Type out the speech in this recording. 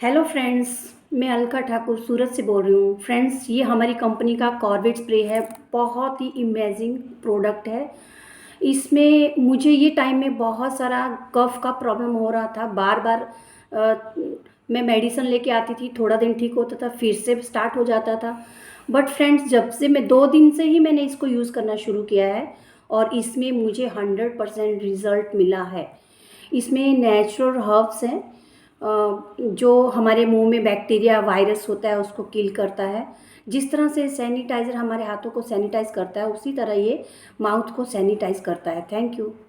Hello friends, मैं अलका ठाकुर सूरत से बोल रही हूँ। फ्रेंड्स, ये हमारी कंपनी का कॉर्बेट स्प्रे है। बहुत ही इमेजिंग प्रोडक्ट है। इसमें मुझे ये टाइम में बहुत सारा कफ का प्रॉब्लम हो रहा था। बार बार मैं मेडिसिन लेके आती थी, थोड़ा दिन ठीक होता था, फिर से स्टार्ट हो जाता था। बट फ्रेंड्स, जब से मैं 2 दिन से ही मैंने इसको यूज़ करना शुरू किया है और इसमें मुझे 100% रिज़ल्ट मिला है। इसमें नेचुरल हर्ब्स हैं जो हमारे मुंह में बैक्टीरिया वायरस होता है उसको किल करता है। जिस तरह से सैनिटाइज़र हमारे हाथों को सैनिटाइज करता है, उसी तरह ये माउथ को सैनिटाइज करता है। Thank you.